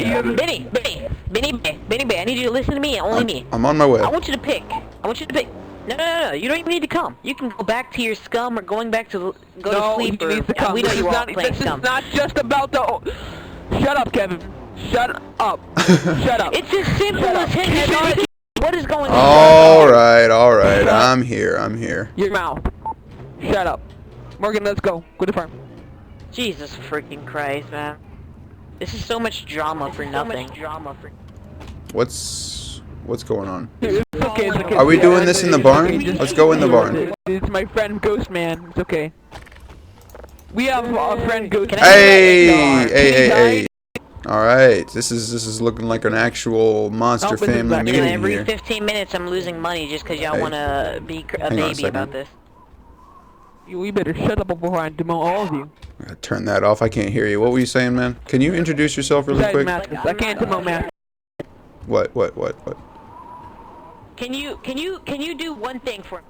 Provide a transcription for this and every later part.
Benny, I need you to listen to me, only me. I'm on my way. I want you to pick. No, you don't even need to come. You can go back to your scum or going back to go to sleep or... We know you are playing scum. This is not just about the... Shut up, Kevin. Shut up. Shut up. It's as simple as hitting. What is going on? Alright. I'm here. Your mouth. Shut up. Morgan, let's go. Go to the farm. Jesus freaking Christ, man. This is so much drama for nothing. What's going on? It's okay. Are we doing this in the barn? Let's go in the barn. It's my friend Ghost Man. It's okay. We have a friend Ghost Man. Hey. Alright, this is looking like an actual monster family meeting every here. 15 minutes I'm losing money just because y'all want to be a baby about this. We better shut up before I demote all of you. I gotta turn that off. I can't hear you. What were you saying, man? Can you introduce yourself really quick? I can't demote Matt. What? Can you do one thing for me?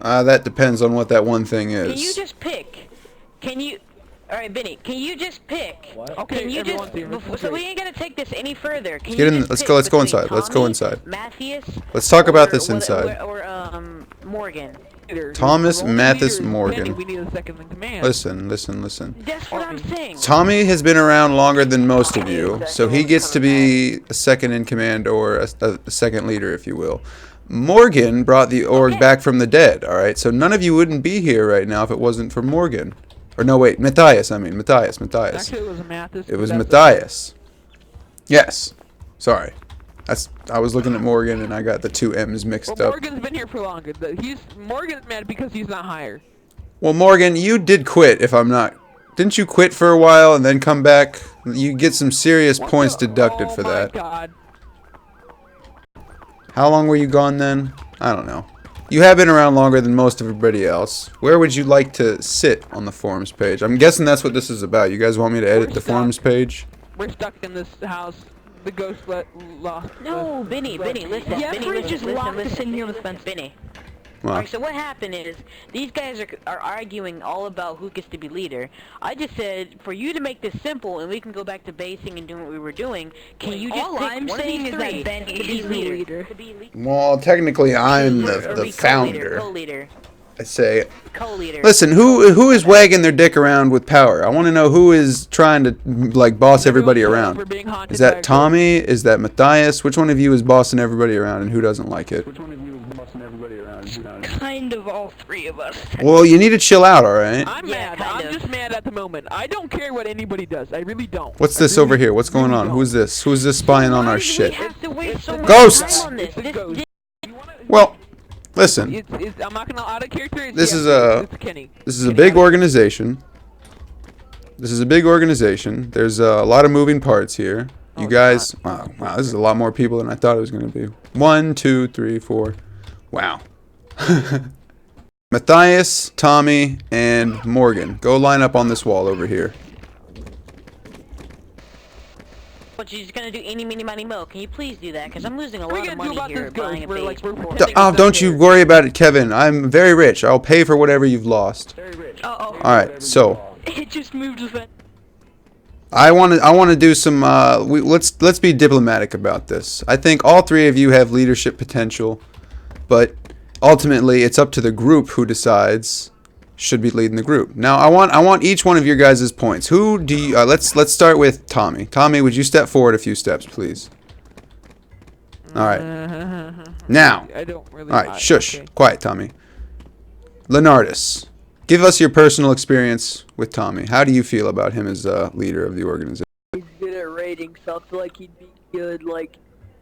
That depends on what that one thing is. Can you just pick? Alright, Benny, can you just pick? What? Okay, can you just... So we ain't gonna take this any further. Can Get you in. Let's go inside. Let's go inside. Matthias, let's talk about this inside. Or Morgan. Thomas Mathis Morgan. We need a second in command. Listen. That's what I'm saying. Tommy has been around longer than most of you, so he gets to be a second in command or a second leader, if you will. Morgan brought the org back from the dead, alright? So none of you wouldn't be here right now if it wasn't for Morgan. Or no, wait, Matthias, Matthias. Actually, it was Mathis. It was Matthias. Yes. Sorry. I was looking at Morgan and I got the two M's mixed up. Morgan's been here for longer. Morgan's mad because he's not hired. Well, Morgan, you did quit, if I'm not... Didn't you quit for a while and then come back? You get some serious points deducted for that. Oh my god. How long were you gone then? I don't know. You have been around longer than most everybody else. Where would you like to sit on the forums page? I'm guessing that's what this is about. You guys want me to edit the forums page? We're stuck in this house. The ghost lost. No, Benny, listen. Yeah, Benny, just locked us in here with fence. Benny. Well. Alright, so what happened is, these guys are arguing all about who gets to be leader. I just said, for you to make this simple, and we can go back to basing and doing what we were doing, can you just pick I'm one saying of these is that three Ben to is be the leader? Well, technically, I'm the founder. Co-leader. I say, Co-leader. listen, who is wagging their dick around with power? I want to know who is trying to, like, boss everybody around. Is that Tommy? Is that Matthias? Which one of you is bossing everybody around and who doesn't like it? Which one of you is bossing everybody around and who doesn't? Kind of all three of us. Well, you need to chill out, alright? I'm mad. I'm just mad at the moment. I don't care what anybody does. I really don't. What's this over here? What's going on? Who's this? Who's this spying on our shit? Ghosts! Well, listen. I'm not gonna out of character. This is a big organization. There's a lot of moving parts here. You guys, wow, this is a lot more people than I thought it was gonna be. 1, 2, 3, 4. Wow. Matthias, Tommy, and Morgan, go line up on this wall over here. But you're just gonna do any, mini, money, mo. Can you please do that? Because I'm losing a lot of money here buying a base. Don't you worry about it, Kevin. I'm very rich. I'll pay for whatever you've lost. Very rich. Alright, so It just moved the fence. I want to do some let's be diplomatic about this. I think all three of you have leadership potential, but ultimately it's up to the group who decides should be leading the group. Now I want each one of your guys' points. Who do you let's start with Tommy. Tommy, would you step forward a few steps, please? All right. Now. I don't really. All right, shush. Okay. Quiet, Tommy. Leonardus, give us your personal experience with Tommy. How do you feel about him as leader of the organization? He's good at raiding, so I feel like he'd be good, like,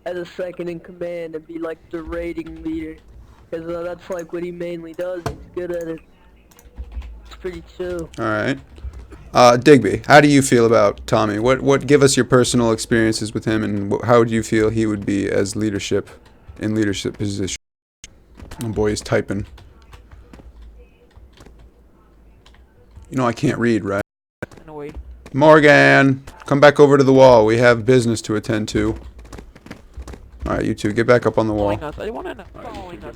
as a second in command and be, like, the raiding leader. Because that's, like, what he mainly does. He's good at it. It's pretty chill. Alright. Digby, how do you feel about Tommy? What give us your personal experiences with him, and how do you feel he would be as in leadership position? Oh boy, he's typing. You know I can't read, right? Morgan, come back over to the wall. We have business to attend to. Alright, you two, get back up on the wall.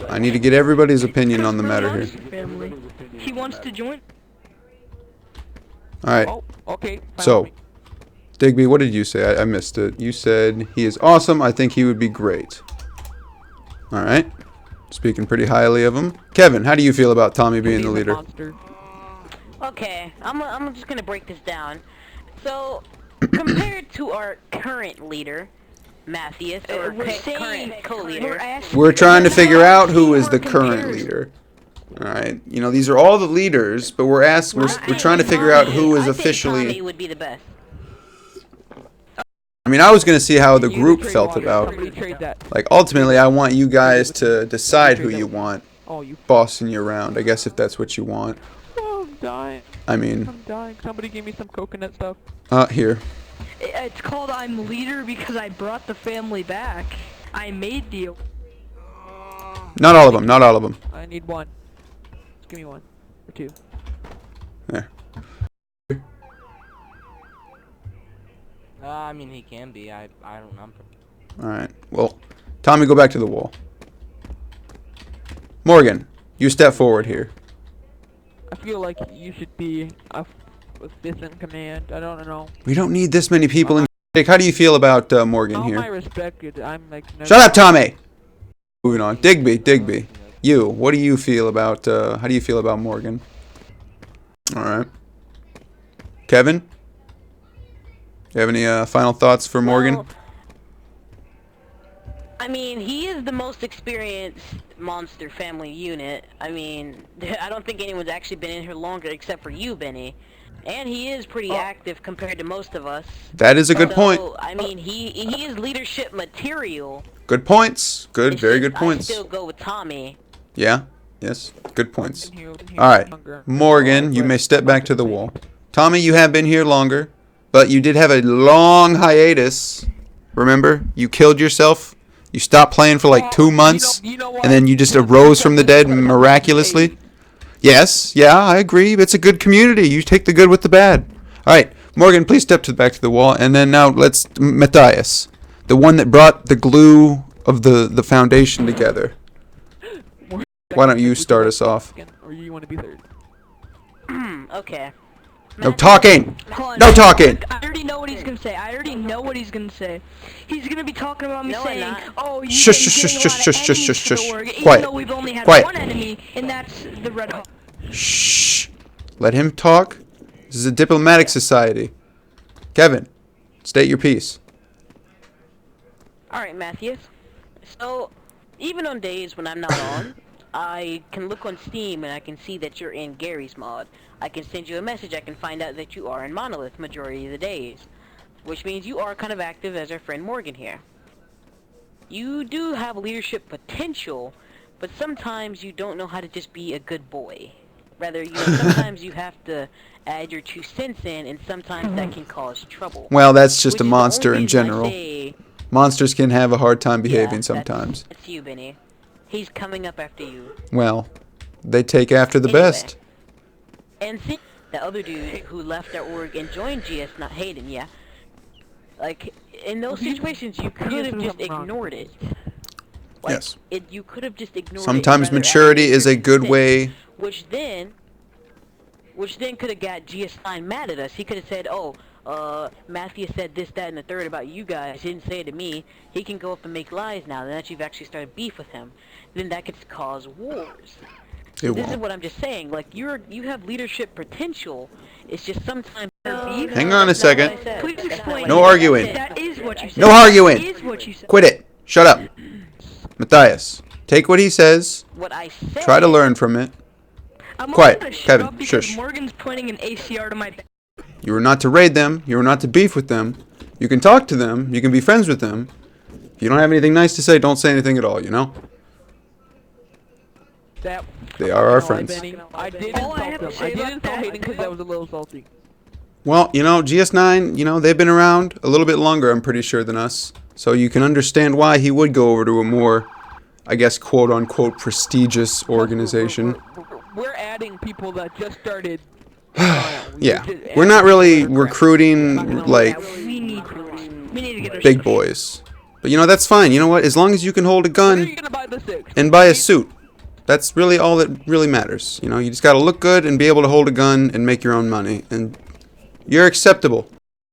I need to get everybody's opinion on the matter here. Family. He wants to join. Alright. Oh, okay. So, Digby, what did you say? I missed it. You said he is awesome. I think he would be great. All right. Speaking pretty highly of him. Kevin, how do you feel about Tommy being the He's a leader? monster. Okay, I'm just gonna break this down. So, compared to our current leader, Matthias, or current co-leader, We're trying to figure out who is the current leader. All right. You know, these are all the leaders, but we're trying to figure out who is I think officially. Tommy would be the best. I mean, I was gonna see how the You group trade felt water. about. Somebody trade that. Like, ultimately, I want you guys to decide who you want Oh, you. bossing you around. I guess if that's what you want. Oh, I'm dying. I mean, I'm dying. Somebody give me some coconut stuff. here. It's called I'm leader because I brought the family back. I made the. Not all of them. Not all of them. I need one. Just give me one. Or two. There. I mean, he can be. I don't know. All right. Well, Tommy, go back to the wall. Morgan, you step forward here. I feel like you should be a fifth in command. I don't know. We don't need this many people in. Dick, how do you feel about Morgan All my here? respect, I'm like. Shut up, Tommy. Moving on. Digby. You. What do you feel about? How do you feel about Morgan? All right. Kevin, you have any final thoughts for Morgan? Well, I mean, he is the most experienced monster family unit. I mean, I don't think anyone's actually been in here longer except for you, Benny. And he is pretty active compared to most of us. That is a good point. I mean, he is leadership material. Good points. Good, It's very just good points. I still go with Tommy. Yeah. Yes. Good points. All All right, Morgan, you may step back to the wall. Tommy, you have been here longer, but you did have a long hiatus. Remember, you killed yourself. You stopped playing for like 2 months, and then you just arose from the dead miraculously. Yes, yeah, I agree. It's a good community. You take the good with the bad. All right, Morgan, please step to the back of the wall, and then now let's Matthias, the one that brought the glue of the foundation together. Why don't you start us off? Or you want to be third? Okay. No talking. Hold on. No talking. I already know what he's gonna say. He's gonna be talking about me No, I'm saying, not. "Oh, you Shush, getting shush, a lot shush, of shush, shush, enemies shush, for the shush. org," even Quiet. though we've only had Quiet. one enemy, and that's the Red Hawk. Shh. Let him talk. This is a diplomatic society. Kevin, state your piece. Alright, Matthias. So, even on days when I'm not on, I can look on Steam and I can see that you're in Gary's mod. I can send you a message, I can find out that you are in Monolith majority of the days. Which means you are kind of active as our friend Morgan here. You do have leadership potential, but sometimes you don't know how to just be a good boy. Rather, sometimes you have to add your 2 cents in, and sometimes that can cause trouble. Well, that's just Which a is the monster only in reason I general. say- Monsters can have a hard time behaving Yeah, sometimes. It's you, Benny. He's coming up after you. Well, they take after the Anyway. best. And see, the other dude who left our org and joined GS, not Hayden, yeah. Like, in those situations, you could have just ignored it. Like, Yes. You could have just ignored it. Sometimes rather maturity add is a your good 2 cents, way. Which then could have got GS9 mad at us. He could have said, oh, Matthew said this, that, and the third about you guys. He didn't say it to me. He can go up and make lies now that you've actually started beef with him. Then that could cause wars. It This is won't. what I'm just saying. Like, you have leadership potential. It's just sometimes. Hang on a second. Please explain. No arguing. That is what you said. No arguing. That is what you said. Quit it. Shut up. Matthias, take what he says. What I said. Try to learn from it. I'm Quiet. only gonna shut Kevin, up because shush. Morgan's pointing an ACR to my back. You are not to raid them. You are not to beef with them. You can talk to them. You can be friends with them. If you don't have anything nice to say, don't say anything at all, you know? That. They are our No, friends. Benny, I did All I insult have to them. say I did about insult that- Hayden because I was a little salty. Well, you know, GS9, you know, they've been around a little bit longer, I'm pretty sure, than us. So you can understand why he would go over to a more, I guess, quote-unquote, prestigious organization. We're adding people that just started. Yeah. We're not really recruiting, like, We need to get our big boys. But, you know, that's fine. You know what? As long as you can hold a When are you gun gonna buy the 6? and buy a suit, that's really all that really matters. You know, you just gotta look good and be able to hold a gun and make your own money. And you're acceptable.